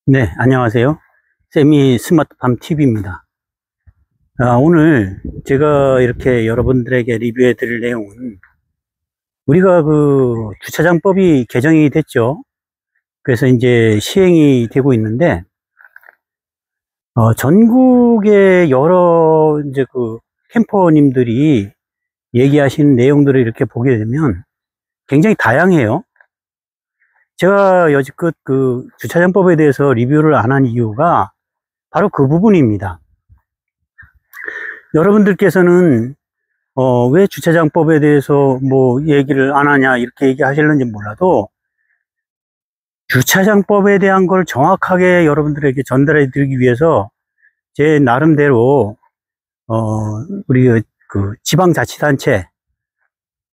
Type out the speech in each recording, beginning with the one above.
네, 안녕하세요. 세미 스마트팜 TV입니다. 오늘 제가 이렇게 여러분들에게 리뷰해 드릴 내용은 우리가 그 주차장법이 개정이 됐죠. 그래서 이제 시행이 되고 있는데, 전국의 여러 이제 그 캠퍼님들이 얘기하시는 내용들을 이렇게 보게 되면 굉장히 다양해요. 제가 여지껏 그 주차장법에 대해서 리뷰를 안 한 이유가 바로 그 부분입니다. 여러분들께서는 왜 주차장법에 대해서 뭐 얘기를 안 하냐 이렇게 얘기하실는지 몰라도 주차장법에 대한 걸 정확하게 여러분들에게 전달해 드리기 위해서 제 나름대로 우리 그 지방자치단체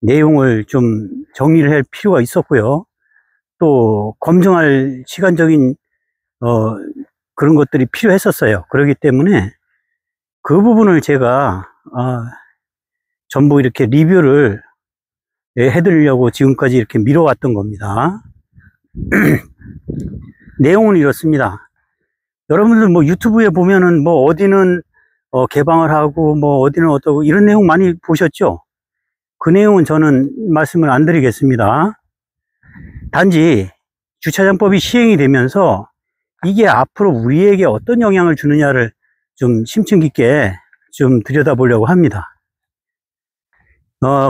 내용을 좀 정리를 할 필요가 있었고요. 또 검증할 시간적인 그런 것들이 필요했었어요. 그렇기 때문에 그 부분을 제가 전부 이렇게 리뷰를 해드리려고 지금까지 이렇게 미뤄왔던 겁니다. 내용은 이렇습니다. 여러분들 뭐 유튜브에 보면은 뭐 어디는 개방을 하고 뭐 어디는 어떠고 이런 내용 많이 보셨죠? 그 내용은 저는 말씀을 안 드리겠습니다. 단지 주차장법이 시행이 되면서 이게 앞으로 우리에게 어떤 영향을 주느냐를 좀 심층 깊게 좀 들여다보려고 합니다.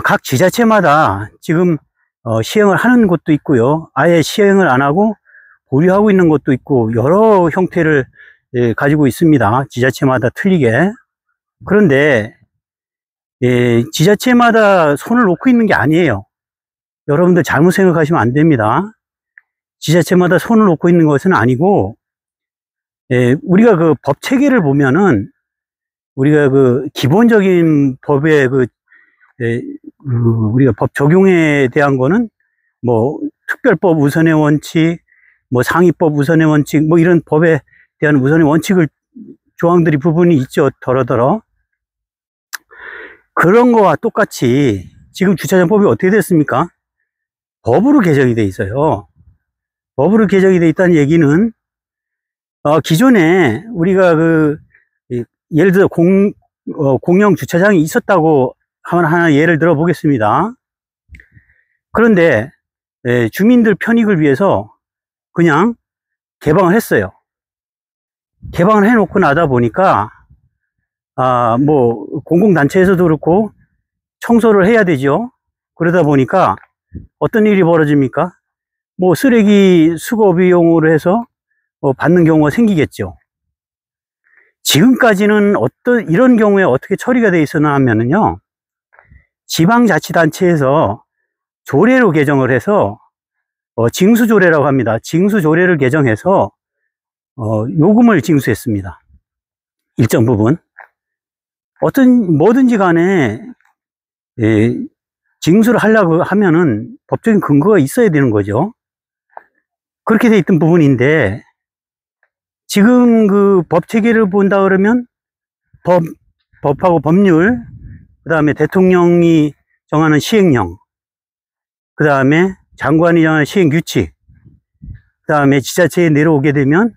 각 지자체마다 지금 시행을 하는 곳도 있고요. 아예 시행을 안 하고 보류하고 있는 곳도 있고 여러 형태를 가지고 있습니다. 지자체마다 틀리게. 그런데 지자체마다 손을 놓고 있는 게 아니에요. 여러분들 잘못 생각하시면 안 됩니다. 지자체마다 손을 놓고 있는 것은 아니고 우리가 그 법 체계를 보면은 우리가 그 기본적인 법의 우리가 법 적용에 대한 거는 뭐 특별법 우선의 원칙, 뭐 상위법 우선의 원칙, 뭐 이런 법에 대한 우선의 원칙을 조항들이 부분이 있죠. 더러더러 그런 거와 똑같이 지금 주차장법이 어떻게 됐습니까? 법으로 개정이 돼 있어요. 법으로 개정이 돼 있다는 얘기는 기존에 우리가 예를 들어 공영 주차장이 있었다고 하나 예를 들어 보겠습니다. 그런데 주민들 편익을 위해서 그냥 개방을 했어요. 개방을 해놓고 나다 보니까 뭐 공공단체에서도 그렇고 청소를 해야 되죠. 그러다 보니까 어떤 일이 벌어집니까? 뭐 쓰레기 수거 비용으로 해서 받는 경우가 생기겠죠. 지금까지는 이런 경우에 어떻게 처리가 돼 있었나 하면은요, 지방자치단체에서 조례로 개정을 해서 징수조례라고 합니다. 징수조례를 개정해서 요금을 징수했습니다. 일정 부분 뭐든지 간에 징수를 하려고 하면은 법적인 근거가 있어야 되는 거죠. 그렇게 돼 있던 부분인데 지금 그 법 체계를 본다 그러면 법하고 법률, 그 다음에 대통령이 정하는 시행령, 그 다음에 장관이 정하는 시행규칙, 그 다음에 지자체에 내려오게 되면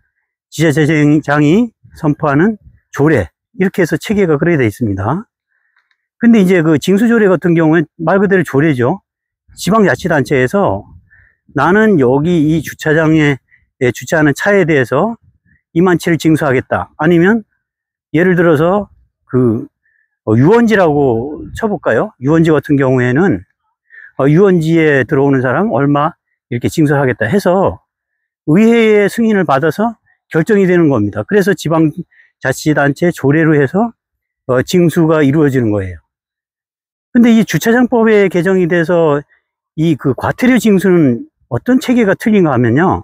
지자체장이 선포하는 조례, 이렇게 해서 체계가 그렇게 되어 있습니다. 근데 이제 그 징수조례 같은 경우는 말 그대로 조례죠. 지방자치단체에서 나는 여기 이 주차장에 주차하는 차에 대해서 이만치를 징수하겠다. 아니면 예를 들어서 유원지라고 쳐볼까요? 유원지 같은 경우에는 유원지에 들어오는 사람 얼마 이렇게 징수를 하겠다 해서 의회의 승인을 받아서 결정이 되는 겁니다. 그래서 지방자치단체 조례로 해서 징수가 이루어지는 거예요. 근데 이 주차장법에 개정이 돼서 과태료 징수는 어떤 체계가 틀린가 하면요,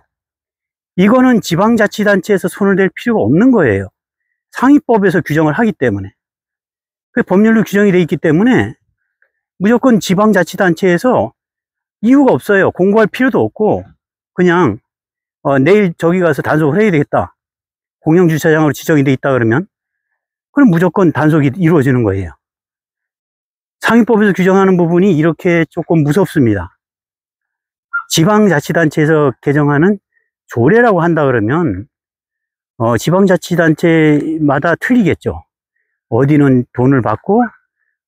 이거는 지방자치단체에서 손을 댈 필요가 없는 거예요. 상위법에서 규정을 하기 때문에. 그 법률로 규정이 되어 있기 때문에 무조건 지방자치단체에서 이유가 없어요. 공고할 필요도 없고 그냥 내일 저기 가서 단속을 해야 되겠다. 공영주차장으로 지정이 되어 있다 그러면 그럼 무조건 단속이 이루어지는 거예요. 상위법에서 규정하는 부분이 이렇게 조금 무섭습니다. 지방자치단체에서 개정하는 조례라고 한다 그러면 지방자치단체마다 틀리겠죠. 어디는 돈을 받고,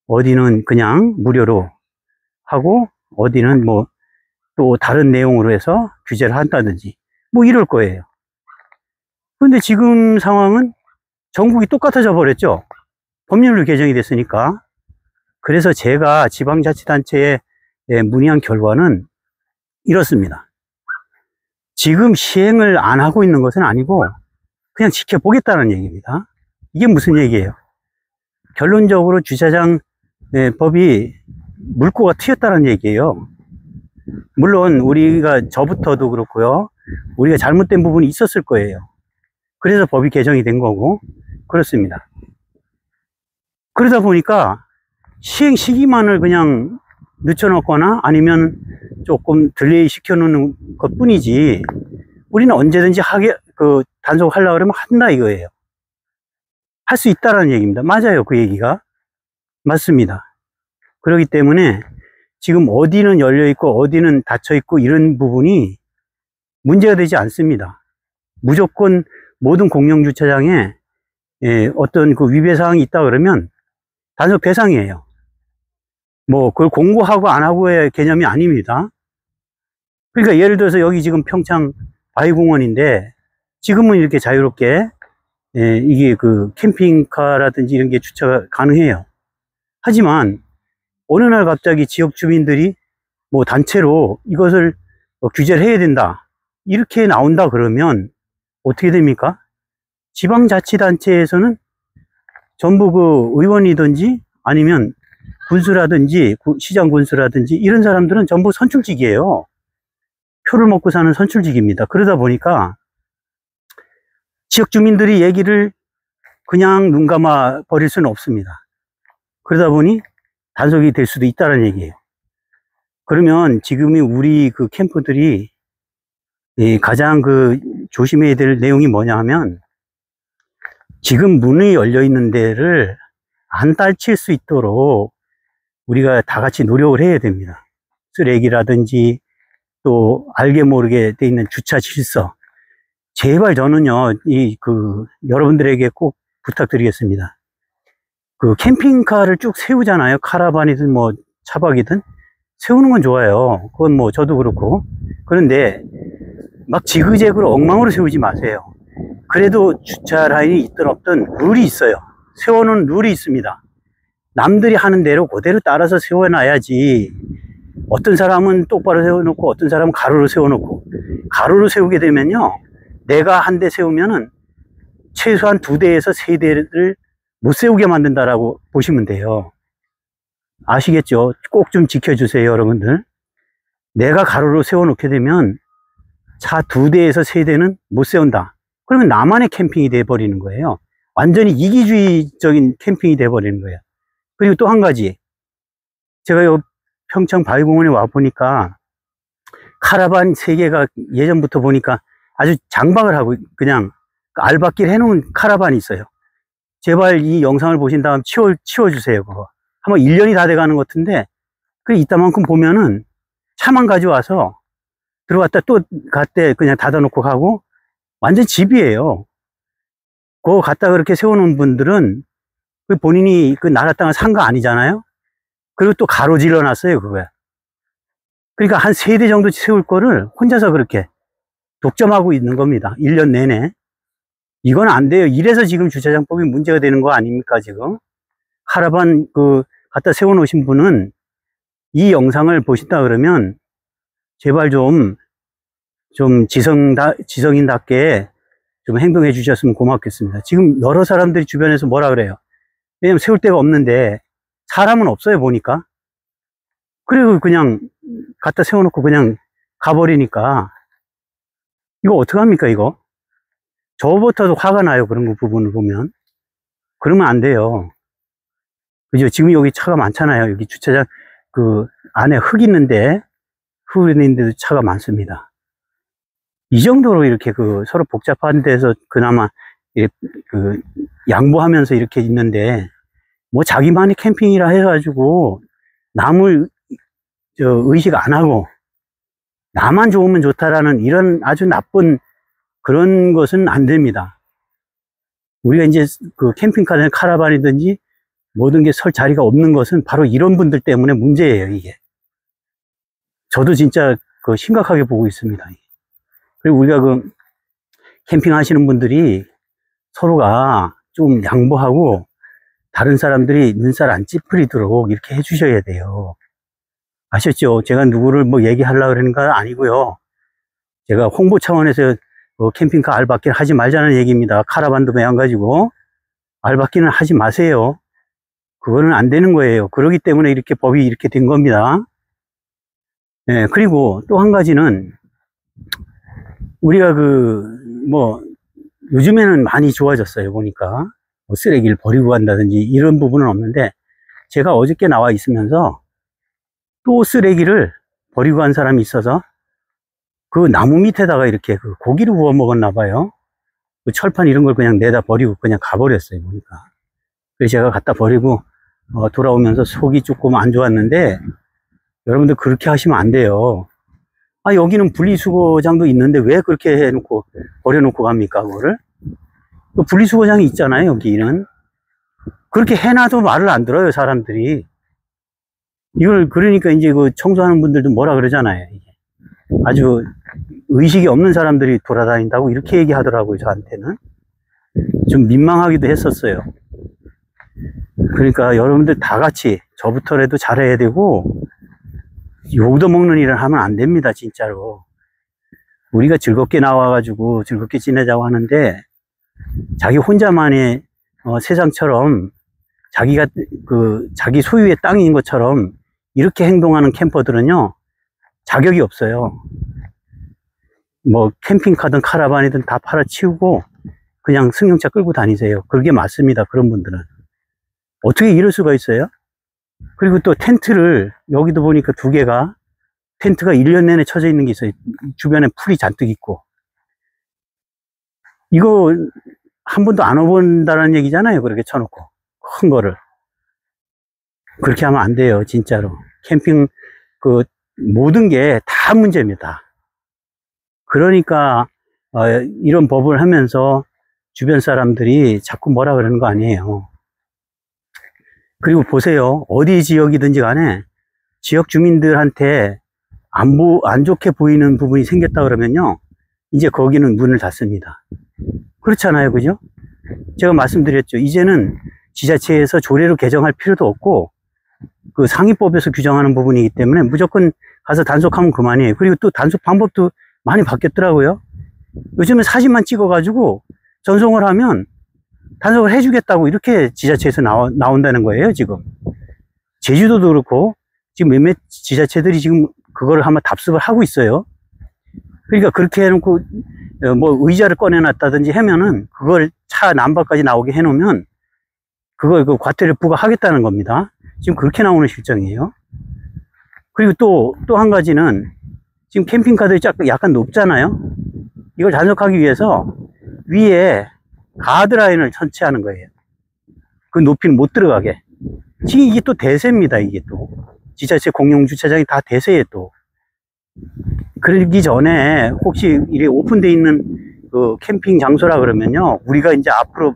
어디는 그냥 무료로 하고, 어디는 뭐 또 다른 내용으로 해서 규제를 한다든지, 뭐 이럴 거예요. 근데 지금 상황은 전국이 똑같아져 버렸죠. 법률로 개정이 됐으니까. 그래서 제가 지방자치단체에 문의한 결과는 이렇습니다. 지금 시행을 안 하고 있는 것은 아니고 그냥 지켜보겠다는 얘기입니다. 이게 무슨 얘기예요? 결론적으로 주차장 법이 물꼬가 튀었다는 얘기예요. 물론 우리가 저부터도 그렇고요. 우리가 잘못된 부분이 있었을 거예요. 그래서 법이 개정이 된 거고 그렇습니다. 그러다 보니까 시행 시기만을 그냥 늦춰놓거나 아니면 조금 딜레이 시켜놓는 것 뿐이지 우리는 언제든지 단속하려고 그러면 한다 이거예요. 할 수 있다라는 얘기입니다. 맞아요. 그 얘기가. 맞습니다. 그렇기 때문에 지금 어디는 열려있고 어디는 닫혀있고 이런 부분이 문제가 되지 않습니다. 무조건 모든 공영주차장에 어떤 그 위배사항이 있다 그러면 단속 대상이에요. 뭐 그걸 공고하고 안 하고의 개념이 아닙니다. 그러니까 예를 들어서 여기 지금 평창 바위공원인데 지금은 이렇게 자유롭게 이게 그 캠핑카라든지 이런 게 주차가 가능해요. 하지만 어느 날 갑자기 지역 주민들이 뭐 단체로 이것을 규제를 해야 된다 이렇게 나온다 그러면 어떻게 됩니까? 지방자치단체에서는 전부 그 의원이든지 아니면 군수라든지 시장 군수라든지 이런 사람들은 전부 선출직이에요. 표를 먹고 사는 선출직입니다. 그러다 보니까 지역 주민들이 얘기를 그냥 눈 감아 버릴 수는 없습니다. 그러다 보니 단속이 될 수도 있다는 얘기예요. 그러면 지금이 우리 그 캠프들이 가장 그 조심해야 될 내용이 뭐냐 하면 지금 문이 열려 있는 데를 안 닫힐 수 있도록 우리가 다 같이 노력을 해야 됩니다. 쓰레기라든지 또 알게 모르게 돼 있는 주차 질서. 제발 저는요, 여러분들에게 꼭 부탁드리겠습니다. 그 캠핑카를 쭉 세우잖아요. 카라반이든 뭐 차박이든. 세우는 건 좋아요. 그건 뭐 저도 그렇고. 그런데 막 지그재그로 엉망으로 세우지 마세요. 그래도 주차 라인이 있든 없든 룰이 있어요. 세워놓은 룰이 있습니다. 남들이 하는 대로 그대로 따라서 세워놔야지. 어떤 사람은 똑바로 세워놓고 어떤 사람은 가로로 세워놓고 가로로 세우게 되면요 내가 한 대 세우면은 최소한 2대에서 3대를 못 세우게 만든다라고 보시면 돼요. 아시겠죠? 꼭 좀 지켜주세요 여러분들. 내가 가로로 세워놓게 되면 차 2대에서 3대는 못 세운다. 그러면 나만의 캠핑이 돼버리는 거예요. 완전히 이기주의적인 캠핑이 돼버리는 거예요. 그리고 또 한 가지, 제가 요 평창 바위공원에 와 보니까 카라반 3개가 예전부터 보니까 아주 장박을 하고 그냥 알박길 해놓은 카라반이 있어요. 제발 이 영상을 보신 다음 치워주세요. 그거 아마 1년이 다 돼가는 것 같은데 그 이따만큼 보면은 차만 가져와서 들어갔다 또 갔대 그냥 닫아놓고 가고 완전 집이에요. 그거 갖다 그렇게 세워놓은 분들은 그 본인이 그 나라 땅을 산 거 아니잖아요. 그리고 또 가로질러 놨어요 그거야. 그러니까 한 3대 정도 세울 거를 혼자서 그렇게 독점하고 있는 겁니다. 1년 내내. 이건 안 돼요. 이래서 지금 주차장법이 문제가 되는 거 아닙니까 지금. 카라반 갖다 세워 놓으신 분은 이 영상을 보신다 그러면 제발 좀 지성인답게 좀 행동해 주셨으면 고맙겠습니다. 지금 여러 사람들이 주변에서 뭐라 그래요. 왜냐면 세울 데가 없는데 사람은 없어요 보니까. 그리고 그냥 갖다 세워놓고 그냥 가버리니까 이거 어떡합니까 이거. 저부터도 화가 나요 그런 거 부분을 보면. 그러면 안 돼요. 그죠? 지금 여기 차가 많잖아요. 여기 주차장 안에 흙 있는데도 차가 많습니다. 이 정도로 이렇게 서로 복잡한 데서 그나마 양보하면서 이렇게 있는데 뭐 자기만의 캠핑이라 해가지고 남을 의식 안 하고 나만 좋으면 좋다라는 이런 아주 나쁜 그런 것은 안 됩니다. 우리가 이제 그 캠핑카든 카라반이든지 모든 게 설 자리가 없는 것은 바로 이런 분들 때문에 문제예요, 이게. 저도 진짜 그 심각하게 보고 있습니다. 그리고 우리가 그 캠핑 하시는 분들이 서로가 좀 양보하고 다른 사람들이 눈살 안 찌푸리도록 이렇게 해주셔야 돼요. 아셨죠? 제가 누구를 뭐 얘기하려고 그러는 건 아니고요. 제가 홍보 차원에서 캠핑카 알바끼는 하지 말자는 얘기입니다. 카라반도 매한가지고 알바끼는 하지 마세요. 그거는 안 되는 거예요. 그러기 때문에 이렇게 법이 이렇게 된 겁니다. 네, 그리고 또 한 가지는 우리가 요즘에는 많이 좋아졌어요. 보니까 뭐 쓰레기를 버리고 간다든지 이런 부분은 없는데, 제가 어저께 나와 있으면서 또 쓰레기를 버리고 간 사람이 있어서 그 나무 밑에다가 이렇게 그 고기를 구워 먹었나 봐요. 그 철판 이런 걸 그냥 내다 버리고 그냥 가버렸어요, 보니까. 그래서 제가 갖다 버리고 돌아오면서 속이 조금 안 좋았는데, 여러분들 그렇게 하시면 안 돼요. 아, 여기는 분리수거장도 있는데 왜 그렇게 해놓고 버려놓고 갑니까, 그거를? 그 분리수거장이 있잖아요, 여기는. 그렇게 해놔도 말을 안 들어요, 사람들이. 이걸 그러니까 이제 그 청소하는 분들도 뭐라 그러잖아요. 이게 아주 의식이 없는 사람들이 돌아다닌다고 이렇게 얘기하더라고요, 저한테는. 좀 민망하기도 했었어요. 그러니까 여러분들 다 같이 저부터라도 잘해야 되고, 욕도 먹는 일을 하면 안 됩니다, 진짜로. 우리가 즐겁게 나와가지고 즐겁게 지내자고 하는데, 자기 혼자만의 세상처럼 자기가 자기 소유의 땅인 것처럼 이렇게 행동하는 캠퍼들은요, 자격이 없어요. 뭐 캠핑카든 카라반이든 다 팔아치우고 그냥 승용차 끌고 다니세요. 그게 맞습니다. 그런 분들은. 어떻게 이럴 수가 있어요? 그리고 또 텐트를, 여기도 보니까 2개가 텐트가 1년 내내 쳐져 있는 게 있어요. 주변에 풀이 잔뜩 있고. 이거 한 번도 안 와본다는 얘기잖아요. 그렇게 쳐놓고 큰 거를. 그렇게 하면 안 돼요, 진짜로. 캠핑 모든 게 다 문제입니다. 그러니까 이런 법을 하면서 주변 사람들이 자꾸 뭐라 그러는 거 아니에요. 그리고 보세요. 어디 지역이든지 간에 지역 주민들한테 안 좋게 보이는 부분이 생겼다 그러면요, 이제 거기는 문을 닫습니다. 그렇잖아요, 그죠? 제가 말씀드렸죠. 이제는 지자체에서 조례로 개정할 필요도 없고, 그 상위법에서 규정하는 부분이기 때문에 무조건 가서 단속하면 그만이에요. 그리고 또 단속 방법도 많이 바뀌었더라고요. 요즘은 사진만 찍어가지고 전송을 하면 단속을 해주겠다고 이렇게 지자체에서 나온다는 거예요, 지금. 제주도도 그렇고, 지금 몇몇 지자체들이 지금 그거를 한번 답습을 하고 있어요. 그러니까 그렇게 해놓고, 뭐 의자를 꺼내놨다든지 하면은, 그걸 차 남바까지 나오게 해놓으면, 그걸 과태료 부과하겠다는 겁니다. 지금 그렇게 나오는 실정이에요. 그리고 또 한 가지는, 지금 캠핑카들이 약간 높잖아요. 이걸 단속하기 위해서 위에 가드라인을 설치하는 거예요. 그 높이는 못 들어가게. 지금 이게 또 대세입니다, 이게 또. 지자체 공용주차장이 다 대세에 또. 그러기 전에 혹시 이게 오픈되어 있는 그 캠핑 장소라 그러면요, 우리가 이제 앞으로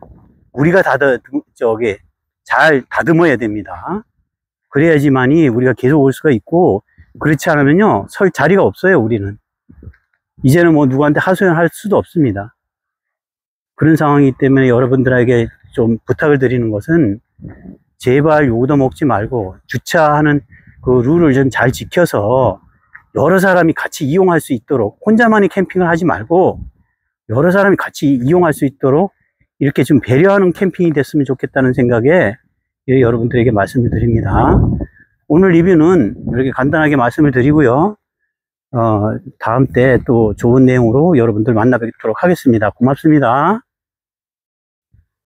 우리가 잘 다듬어야 됩니다. 그래야지만이 우리가 계속 올 수가 있고, 그렇지 않으면요, 설 자리가 없어요, 우리는. 이제는 뭐 누구한테 하소연할 수도 없습니다. 그런 상황이기 때문에 여러분들에게 좀 부탁을 드리는 것은, 제발 욕도 먹지 말고 주차하는 그 룰을 좀 잘 지켜서 여러 사람이 같이 이용할 수 있도록, 혼자만이 캠핑을 하지 말고 여러 사람이 같이 이용할 수 있도록 이렇게 좀 배려하는 캠핑이 됐으면 좋겠다는 생각에 여러분들에게 말씀을 드립니다. 오늘 리뷰는 이렇게 간단하게 말씀을 드리고요. 다음 때 또 좋은 내용으로 여러분들 만나 뵙도록 하겠습니다. 고맙습니다.